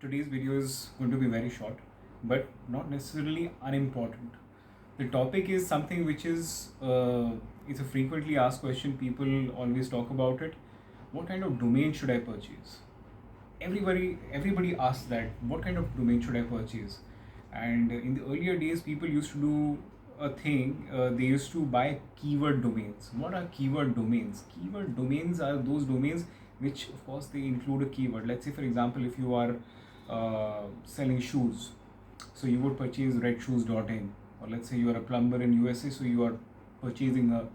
Today's video is going to be very short, but not necessarily unimportant. The topic is something which is it's a frequently asked question. People always talk about it. What kind of domain should I purchase? Everybody asks that. What kind of domain should I purchase? And in the earlier days, people used to do a thing. They used to buy keyword domains. What are keyword domains? Keyword domains are those domains which, of course, they include a keyword. Let's say, for example, if you are selling shoes, so you would purchase redshoes.in, or let's say you are a plumber in USA, so you are purchasing a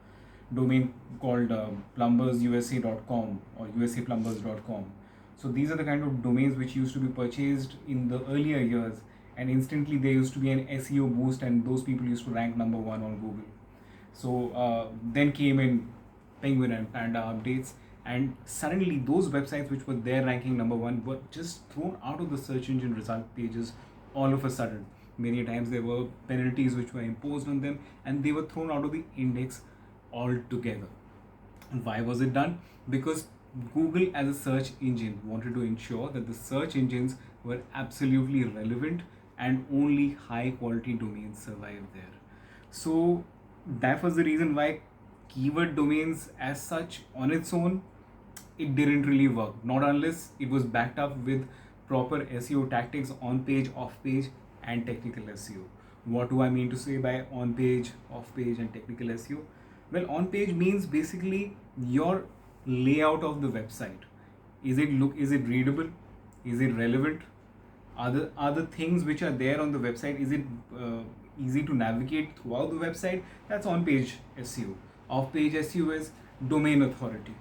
domain called plumbersusa.com or usaplumbers.com. So these are the kind of domains which used to be purchased in the earlier years, and instantly there used to be an SEO boost, and those people used to rank number one on Google. So then came in Penguin and Panda updates, and suddenly those websites which were there ranking number one were just thrown out of the search engine result pages all of a sudden. Many times there were penalties which were imposed on them, and they were thrown out of the index altogether. And why was it done? Because Google as a search engine wanted to ensure that the search engines were absolutely relevant and only high quality domains survive there. So that was the reason why keyword domains as such on its own, it didn't really work, not unless it was backed up with proper SEO tactics, on page, off page, and technical SEO. What do I mean to say by on page, off page, and technical SEO? Well, on page means basically your layout of the website. Is it readable? Is it relevant? Are the things which are there on the website, is it easy to navigate throughout the website? That's on page SEO. Off page SEO is domain authority.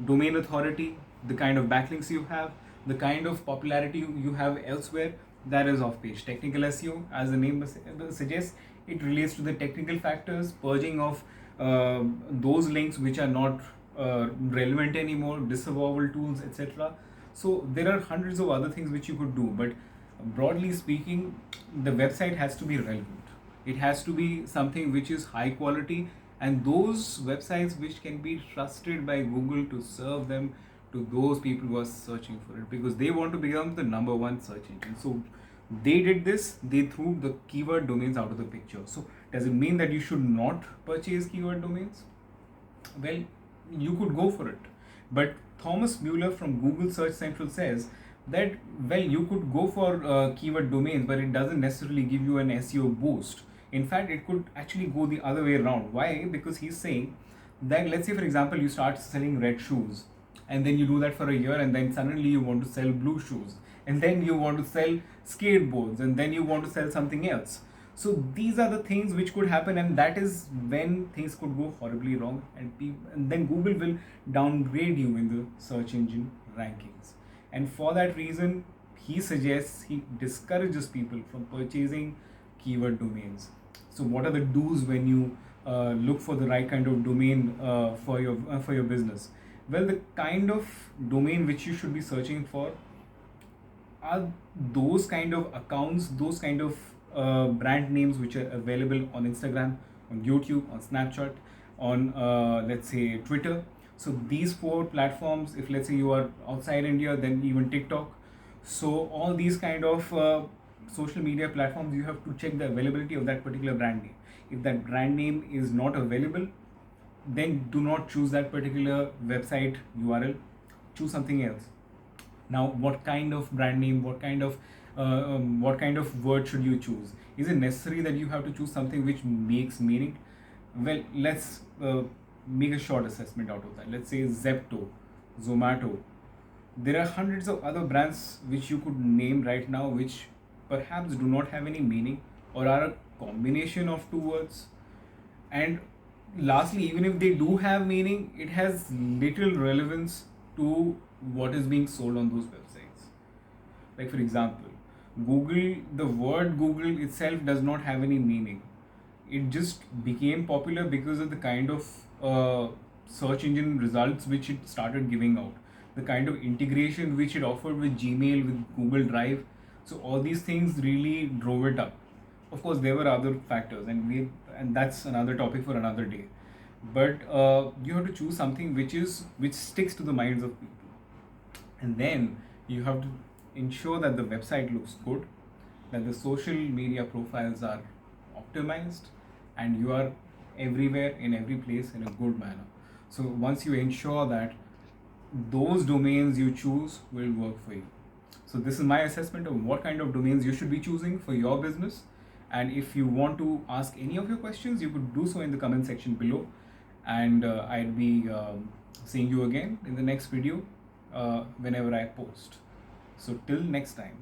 Domain authority, the kind of backlinks you have, the kind of popularity you have elsewhere, that is off page. Technical SEO, as the name suggests, it relates to the technical factors, purging of those links which are not relevant anymore, disavowal tools, etc. So there are hundreds of other things which you could do, but broadly speaking, the website has to be relevant. It has to be something which is high quality, and those websites which can be trusted by Google to serve them to those people who are searching for it, because they want to become the number one search engine. So they did this, they threw the keyword domains out of the picture. So does it mean that you should not purchase keyword domains? Well, you could go for it, but Thomas Mueller from Google Search Central says that, well, you could go for keyword domains, but it doesn't necessarily give you an SEO boost. In fact, it could actually go the other way around. Why? Because he's saying that, let's say for example, you start selling red shoes, and then you do that for a year, and then suddenly you want to sell blue shoes, and then you want to sell skateboards, and then you want to sell something else. So these are the things which could happen, and that is when things could go horribly wrong, and then Google will downgrade you in the search engine rankings. And for that reason, he discourages people from purchasing keyword domains. So what are the do's when you look for the right kind of domain for your business? Well, the kind of domain which you should be searching for are those kind of accounts, those kind of brand names which are available on Instagram, on YouTube, on Snapchat, on let's say Twitter. So these four platforms, if let's say you are outside India, then even TikTok. So all these kind of social media platforms, you have to check the availability of that particular brand name. If that brand name is not available, then do not choose that particular website URL, choose something else. Now, what kind of brand name, what kind of word should you choose? Is it necessary that you have to choose something which makes meaning? Well, let's make a short assessment out of that. Let's say Zepto, Zomato. There are hundreds of other brands which you could name right now, which perhaps do not have any meaning or are a combination of two words. And lastly, even if they do have meaning, it has little relevance to what is being sold on those websites. Like for example, Google, the word Google itself does not have any meaning. It just became popular because of the kind of search engine results which it started giving out, the kind of integration which it offered with Gmail, with Google Drive. So all these things really drove it up. Of course, there were other factors, and that's another topic for another day. But you have to choose something which sticks to the minds of people, and then you have to ensure that the website looks good, that the social media profiles are optimized, and you are everywhere in every place in a good manner. So once you ensure that, those domains you choose will work for you. So this is my assessment of what kind of domains you should be choosing for your business. And if you want to ask any of your questions, you could do so in the comment section below. And I'd be seeing you again in the next video whenever I post. So till next time.